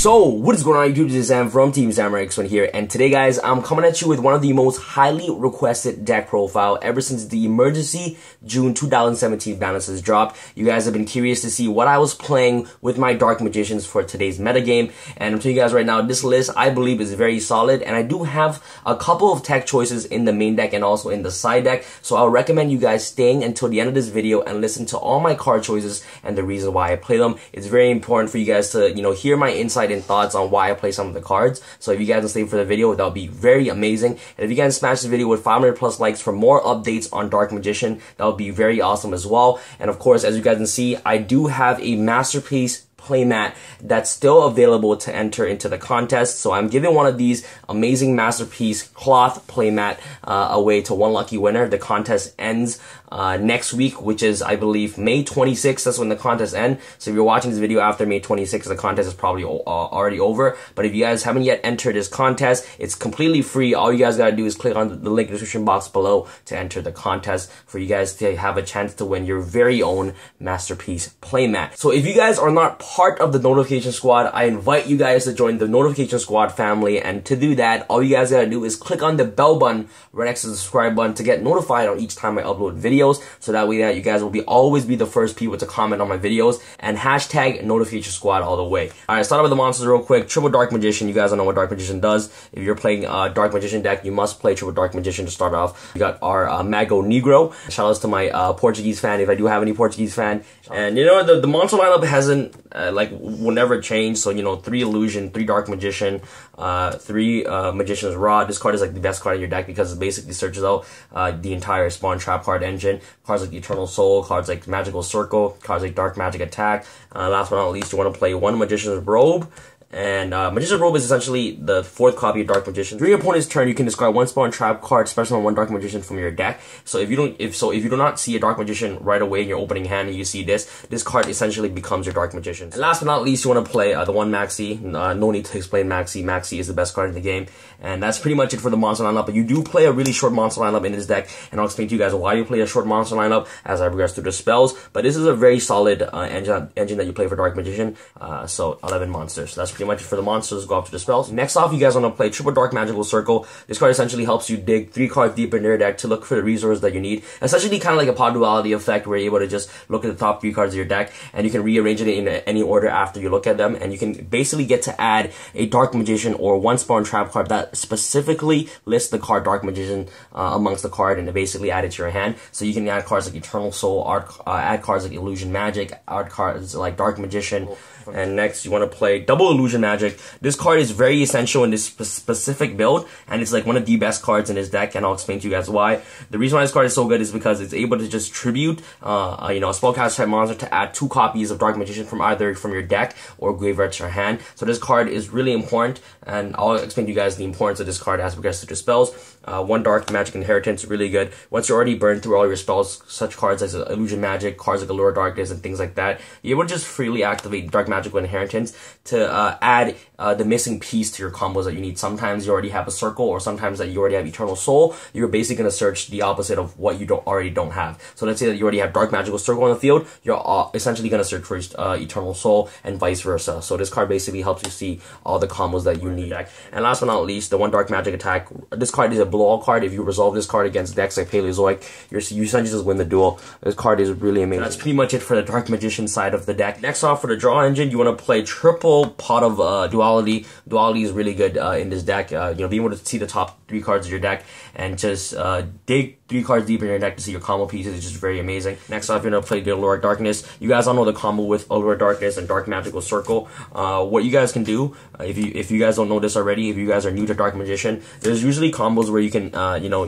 So, what is going on YouTube? This is Sam from TeamSamuraiX1 here, and today guys, I'm coming at you with one of the most highly requested deck profile ever since the emergency June 2017 BANLIST has dropped. You guys have been curious to see what I was playing with my Dark Magicians for today's metagame, and I'm telling you guys right now, this list I believe is very solid, and I do have a couple of tech choices in the main deck and also in the side deck, so I'll recommend you guys staying until the end of this video and listen to all my card choices and the reason why I play them. It's very important for you guys to, hear my insight and thoughts on why I play some of the cards. So if you guys can stay for the video, that would be very amazing. And if you guys smash the video with 500 plus likes for more updates on Dark Magician, that would be very awesome as well. And of course, as you guys can see, I do have a masterpiece playmat that's still available to enter into the contest. So I'm giving one of these amazing masterpiece cloth playmat away to one lucky winner. The contest ends next week, which is, I believe, May 26th. That's when the contest ends. So if you're watching this video after May 26th, the contest is probably already over. But if you guys haven't yet entered this contest, it's completely free. All you guys gotta do is click on the link in the description box below to enter the contest for you guys to have a chance to win your very own masterpiece playmat. So if you guys are not part of the notification squad, I invite you guys to join the notification squad family, and to do that, all you guys gotta do is click on the bell button right next to the subscribe button to get notified on each time I upload videos, so that way that you guys will always be the first people to comment on my videos, and hashtag notification squad all the way. Alright, start off with the monsters real quick. Triple Dark Magician, you guys don't know what Dark Magician does. If you're playing Dark Magician deck, you must play Triple Dark Magician to start off. We got our Mago Negro. Shout outs to my Portuguese fan, if I do have any Portuguese fan. And the monster lineup hasn't will never change. So 3 Illusion, 3 Dark Magician, 3 Magician's Rod. This card is like the best card in your deck because it basically searches out the entire Spawn Trap card engine. Cards like Eternal Soul, cards like Magical Circle, cards like Dark Magic Attack. Last but not least, you want to play 1 Magician's Robe. And Magician's Robe is essentially the 4th copy of Dark Magician. During your opponent's turn, you can discard 1 Spawn Trap card, special on 1 Dark Magician from your deck. So if you do not see a Dark Magician right away in your opening hand and you see this card essentially becomes your Dark Magician. And last but not least, you want to play the 1 Maxi. No need to explain Maxi. Maxi is the best card in the game. And that's pretty much it for the monster lineup. But you do play a really short monster lineup in this deck, and I'll explain to you guys why you play a short monster lineup as I progress through the spells. But this is a very solid engine that you play for Dark Magician. So 11 monsters. So that's pretty much it for the monsters. Go up to the spells. Next off, you guys want to play Triple Dark Magical Circle. This card essentially helps you dig 3 cards deeper in your deck to look for the resources that you need. Essentially kind of like a pod duality effect where you're able to just look at the top 3 cards of your deck, and you can rearrange it in any order after you look at them, and you can basically get to add a Dark Magician or 1 Spawn Trap card that specifically lists the card Dark Magician amongst the card, and basically add it to your hand. So you can add cards like Eternal Soul, add cards like Illusion Magic, add cards like Dark Magician. And next, you want to play Double Illusion Magic. This card is very essential in this specific build, and it's like one of the best cards in this deck, and I'll explain to you guys why. The reason why this card is so good is because it's able to just tribute, a spellcaster type monster to add 2 copies of Dark Magician from either from your deck or graveyard to your hand. So this card is really important, and I'll explain to you guys the importance of this card as we progress through the spells. 1 Dark Magic Inheritance, really good. Once you're already burned through all your spells, such cards as Illusion Magic, cards like Allure Darkness, and things like that, you're able to just freely activate Dark Magical Inheritance to add the missing piece to your combos that you need. Sometimes you already have a Circle, or sometimes that you already have Eternal Soul. You're basically going to search the opposite of what you already don't have. So let's say that you already have Dark Magical Circle on the field, you're essentially going to search for Eternal Soul, and vice versa. So this card basically helps you see all the combos that you need. And last but not least, the 1 Dark Magic Attack. This card is a blow-all card. If you resolve this card against decks like Paleozoic, you essentially just win the duel. This card is really amazing. That's pretty much it for the Dark Magician side of the deck. Next off, for the draw engine, you want to play triple Pot of Duality. Duality is really good in this deck. Being able to see the top 3 cards of your deck and just dig 3 cards deep in your deck to see your combo pieces is just very amazing. Next off, you're going to play the Allure Darkness. You guys all know the combo with Allure Darkness and Dark Magical Circle. What you guys can do, if you guys don't know this already, if you guys are new to Dark Magician, there's usually combos where you can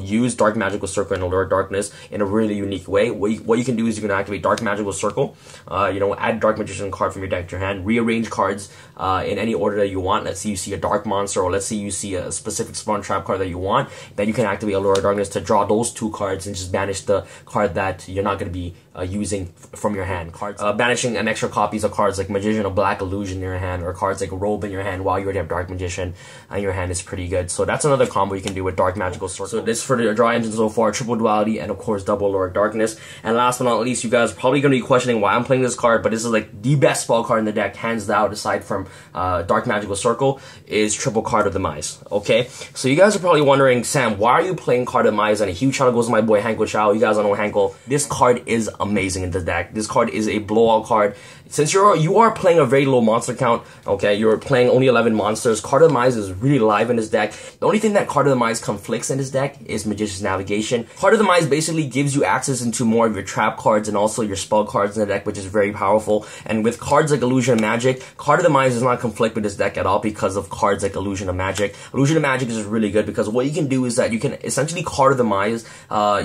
use Dark Magical Circle and Allure Darkness in a really unique way. What you can do is you can activate Dark Magical Circle, add Dark Magician card from your deck to your hand, rearrange cards in any order that you want. Let's say you see a Dark Monster, or let's say you see a specific Spawn Trap card that you want, then you can activate Allure Darkness to draw those 2 cards and just banish the card that you're not going to be using from your hand. Cards banishing an extra copies of cards like Magician or Black Illusion in your hand, or cards like Robe in your hand while you already have Dark Magician in your hand is pretty good. So that's another combo you can do with Dark Magical Circle. So this for the draw engine so far, triple duality, and of course double Lord Darkness. And last but not least, you guys are probably going to be questioning why I'm playing this card, but this is like the best spell card in the deck, hands down, aside from Dark Magical Circle, is triple Card of Demise. Okay, so you guys are probably wondering, Sam, why are you playing Card of Demise? And a huge shout out goes to my boy Hanko Chow. You guys don't know Hanko. This card is amazing in the deck. This card is a blowout card. Since you are playing a very low monster count, okay, you're playing only 11 monsters, Card of Demise is really live in this deck. The only thing that Card of Demise conflicts in this deck is Magician's Navigation. Card of Demise basically gives you access into more of your trap cards and also your spell cards in the deck, which is very powerful. And with cards like Illusion of Magic, Card of Demise does not conflict with this deck at all because of cards like Illusion of Magic. Illusion of Magic is really good because what you can do is that you can essentially Card of Demise.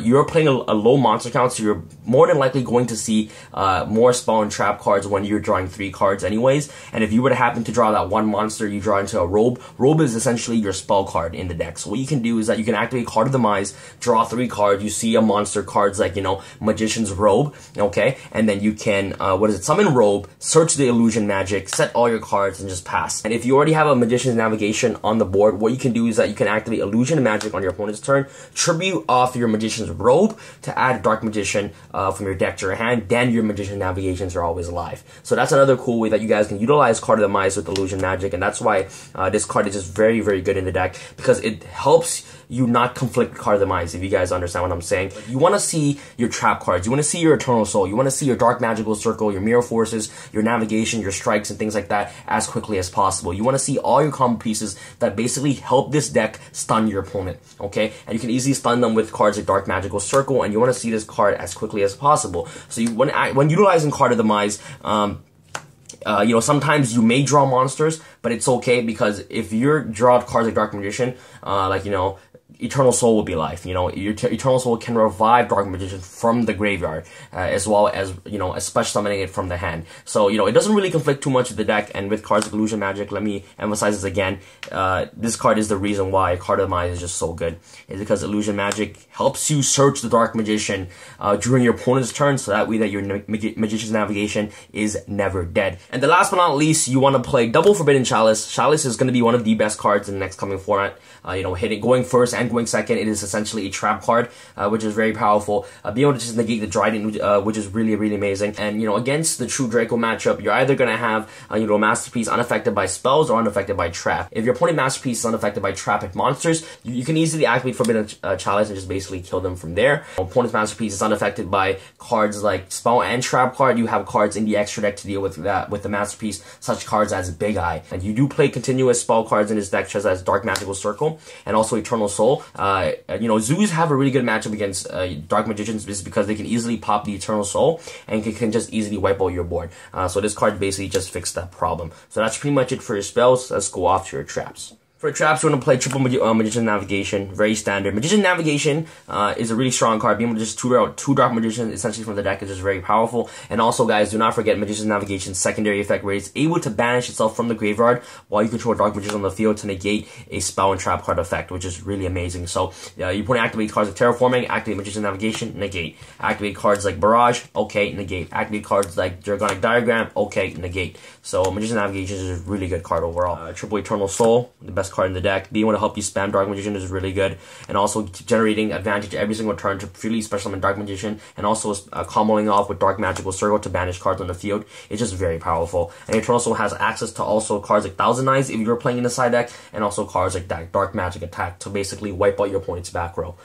You're playing a low monster count, so you're more than likely going to see more spell and trap cards when you're drawing 3 cards anyways. And if you were to happen to draw that one monster, you draw into a robe. Robe is essentially your spell card in the deck. So what you can do is that you can activate Card of Demise, draw 3 cards, you see a monster cards like, you know, Magician's Robe, okay? And then you can, summon Robe, search the Illusion Magic, set all your cards, and just pass. And if you already have a Magician's Navigation on the board, what you can do is that you can activate Illusion Magic on your opponent's turn, tribute off your Magician's Robe to add Dark Magician from your deck to your hand, then your Magician's Navigations are always alive. So that's another cool way that you guys can utilize Card of Demise with Illusion Magic, and that's why this card is just very, very good in the deck, because it helps you not conflict with Card of Demise, if you guys understand what I'm saying. You want to see your trap cards, you want to see your Eternal Soul, you want to see your Dark Magical Circle, your Mirror Forces, your Navigation, your Strikes, and things like that as quickly as possible. You want to see all your combo pieces that basically help this deck stun your opponent, okay? And you can easily stun them with cards like Dark Magical Circle, and you want to see this card as quickly as possible. So when utilizing Card of Demise, you know, sometimes you may draw monsters, but it's okay, because if you're draw cards like Dark Magician, like, you know, Eternal Soul will be life. You know, your Eternal Soul can revive Dark Magician from the graveyard, as well as, you know, special summoning it from the hand. So, you know, it doesn't really conflict too much with the deck. And with cards like Illusion Magic, let me emphasize this again, this card is the reason why Card of Demise is just so good. It's because Illusion Magic helps you search the Dark Magician during your opponent's turn, so that way that your Magician's Navigation is never dead. And the last but not least, you want to play Double Forbidden Chalice. Chalice is going to be one of the best cards in the next coming format. You know, going first and going second, it is essentially a trap card, which is very powerful. Being able to just negate the Trident, which is really, really amazing. And, you know, against the true Draco matchup, you're either going to have, you know, Masterpiece unaffected by spells or unaffected by trap. If your opponent Masterpiece is unaffected by trap and monsters, you can easily activate Forbidden Chalice and just basically kill them from there. Opponent's Masterpiece is unaffected by cards like spell and trap card. You have cards in the extra deck to deal with that, with the Masterpiece, such cards as Big Eye. And you do play continuous spell cards in this deck, such as Dark Magical Circle and also Eternal Soul. You know, Zoos have a really good matchup against Dark Magicians, just because they can easily pop the Eternal Soul and can just easily wipe out your board. So this card basically just fixed that problem. So that's pretty much it for your spells. Let's go off to your traps. For traps, we're going to play triple Magician's Navigation, very standard. Magician's Navigation is a really strong card. Being able to just two Dark Magicians essentially from the deck is just very powerful. And also, guys, do not forget Magician's Navigation's secondary effect, where it's able to banish itself from the graveyard while you control a Dark Magician on the field to negate a spell and trap card effect, which is really amazing. So, you want to activate cards like Terraforming, activate Magician's Navigation, negate. Activate cards like Barrage, okay, negate. Activate cards like Dragonic Diagram, okay, negate. So, Magician's Navigation is a really good card overall. Triple Eternal Soul, the best card in the deck. Being able to help you spam Dark Magician is really good, and also generating advantage every single turn to freely special summon Dark Magician, and also comboing off with Dark Magical Circle to banish cards on the field. It's just very powerful. And Eternal Soul has access to also cards like Thousand Eyes if you're playing in the side deck, and also cards like Dark Magic Attack to basically wipe out your opponent's back row.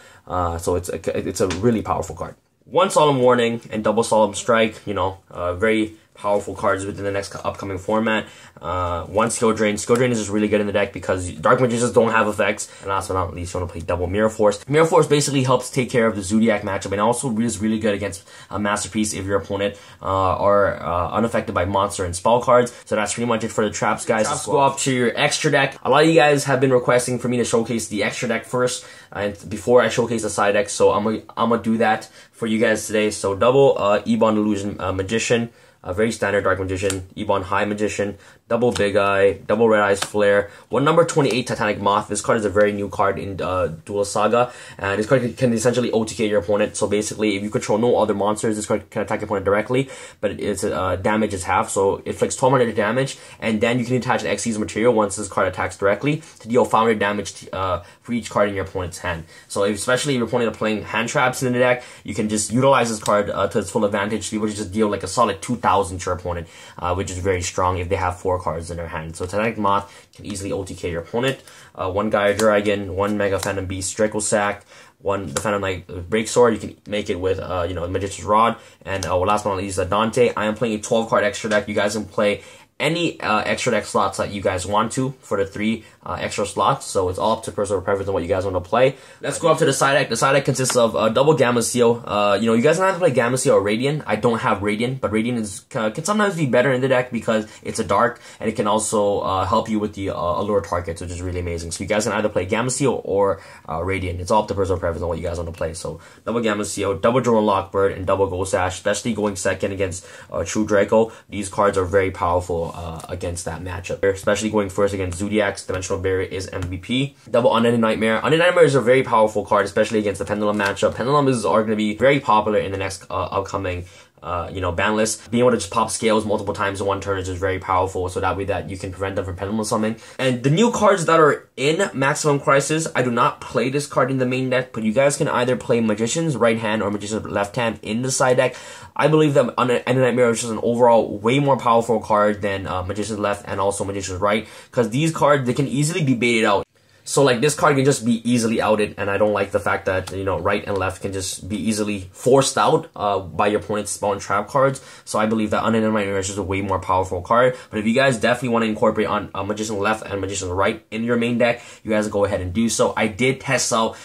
So it's a really powerful card. One Solemn Warning and Double Solemn Strike, you know, very powerful cards within the next upcoming format. One Skill Drain. Skill Drain is just really good in the deck because Dark Magicians don't have effects. And last but not least, you want to play double Mirror Force. Mirror Force basically helps take care of the Zodiac matchup, and also is really good against a Masterpiece if your opponent are unaffected by monster and spell cards. So that's pretty much it for the traps, guys. Let's go up to your extra deck. A lot of you guys have been requesting for me to showcase the extra deck first, and before I showcase the side deck, so I'm gonna do that for you guys today. So double Ebon Illusion Magician. a very standard Dark Magician, Ebon High Magician, double Big Eye, double Red Eyes Flare, one number 28 Titanic Moth. This card is a very new card in Duel Saga, and this card can essentially OTK your opponent. So basically, if you control no other monsters, this card can attack your opponent directly, but its damage is half, so it inflicts 1200 damage, and then you can attach an Xyz material once this card attacks directly to deal 500 damage for each card in your opponent's hand. So especially if your opponent are playing hand traps in the deck, you can just utilize this card to its full advantage to be able to just deal like a solid 2000 to your opponent, which is very strong if they have 4 cards in their hand. So Titanic Moth can easily OTK your opponent. One Gaia Dragon, one Mega Phantom Beast Draco Sack, the Phantom Knight Break Sword. You can make it with Magician's Rod, and last but not least, Dante. I am playing a 12 card extra deck. You guys can play any extra deck slots that you guys want to for the 3 extra slots, so it's all up to personal preference on what you guys want to play. Let's go up to the side deck. The side deck consists of double Gamma Seal. You guys don't have to play Gamma Seal or Radiant. I don't have Radiant, but Radiant can sometimes be better in the deck because it's a dark, and it can also help you with the allure targets, which is really amazing. So you guys can either play Gamma Seal or Radiant. It's all up to personal preference on what you guys want to play. So double Gamma Seal, double Drone Lockbird, and double Ghost Sash, especially going second against True Draco. These cards are very powerful against that matchup, especially going first against Zodiac's Dimensional Barrier is MVP. Double Unending Nightmare. Unending Nightmare is a very powerful card, especially against the Pendulum matchup. Pendulum are going to be very popular in the next upcoming ban list. Being able to just pop scales multiple times in one turn is just very powerful, so that way that you can prevent them from pendulum summoning. And the new cards that are in Maximum Crisis, I do not play this card in the main deck, but you guys can either play Magician's right hand or Magician's left hand in the side deck. I believe that Unending Nightmare is just an overall way more powerful card than Magician's left and also Magician's right, because these cards, they can easily be baited out. So like this card can just be easily outed, and I don't like the fact that right and left can just be easily forced out by your opponent's spawn trap cards. So I believe that Unending Nightmare is just a way more powerful card. But if you guys definitely want to incorporate on Magician left and Magician right in your main deck, you guys go ahead and do so. I did test out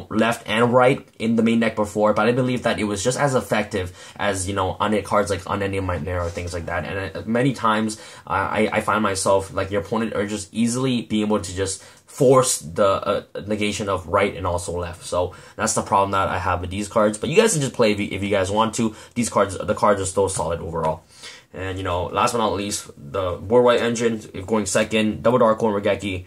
left and right in the main deck before, but I believe that it was just as effective as on cards like Unending Nightmare or things like that. And many times I find myself like your opponent are just easily being able to just force the negation of right and also left. So that's the problem that I have with these cards. But you guys can just play if you guys want to. The cards are still solid overall. And last but not least, the Worldwide Engine, if going second, double Darko and Regeki.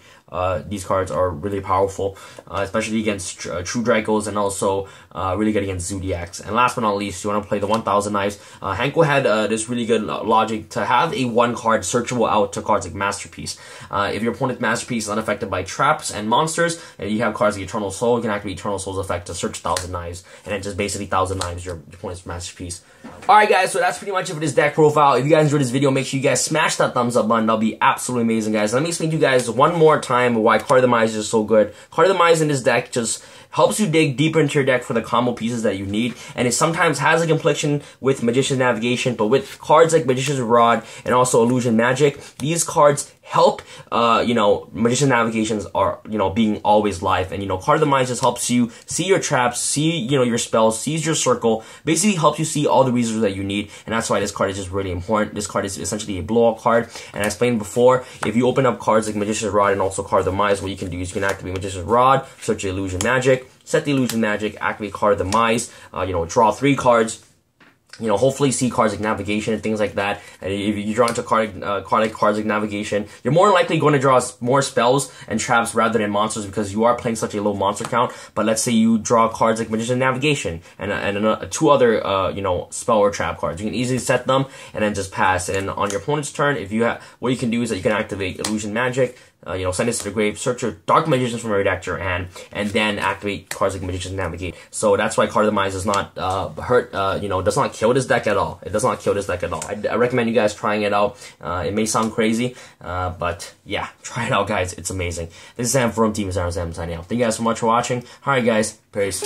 These cards are really powerful, especially against True Dracos, and also really good against Zodiacs. And last but not least, you want to play the 1000 Knives. Hanko had this really good logic to have a 1-card searchable out to cards like Masterpiece. If your opponent's Masterpiece is unaffected by traps and monsters, and you have cards like Eternal Soul, you can activate Eternal Soul's effect to search 1000 Knives, and then just basically 1000 Knives your opponent's Masterpiece. Alright guys, so that's pretty much it for this deck profile. If you guys enjoyed this video, make sure you guys smash that thumbs up button. That'll be absolutely amazing, guys. Let me explain to you guys one more time why Card of the Mize is so good. Card of the Mize in this deck just helps you dig deeper into your deck for the combo pieces that you need, and it sometimes has a confliction with Magician's Navigation, but with cards like Magician's Rod and also Illusion Magic, these cards help Magician's Navigations are being always live. And Card of the Mize just helps you see your traps, see your spells, sees your circle, basically helps you see all the resources that you need, and that's why this card is just really important. This card is essentially a blowout card, and I explained before, if you open up cards like Magician's Rod and also Card of the Mize, what you can do is you can activate Magician's Rod, search the Illusion Magic, set the Illusion Magic, activate Card of the Mize, draw 3 cards, hopefully see cards like Navigation and things like that. And if you draw into cards like Navigation, you're more likely going to draw more spells and traps rather than monsters, because you are playing such a low monster count. But let's say you draw cards like Magician's Navigation and 2 other spell or trap cards. You can easily set them and then just pass. And on your opponent's turn, if you have, what you can do is that you can activate Illusion Magic, send it to the grave, search your Dark Magicians from your deck to your hand, and then activate cards like Magician's Navigate. So that's why Card of the Mize does not does not kill this deck at all. It does not kill this deck at all. I recommend you guys trying it out. It may sound crazy, but yeah, try it out, guys. It's amazing. This is Sam from TeamSamuraiX1 signing out. Thank you guys so much for watching. Alright, guys. Peace.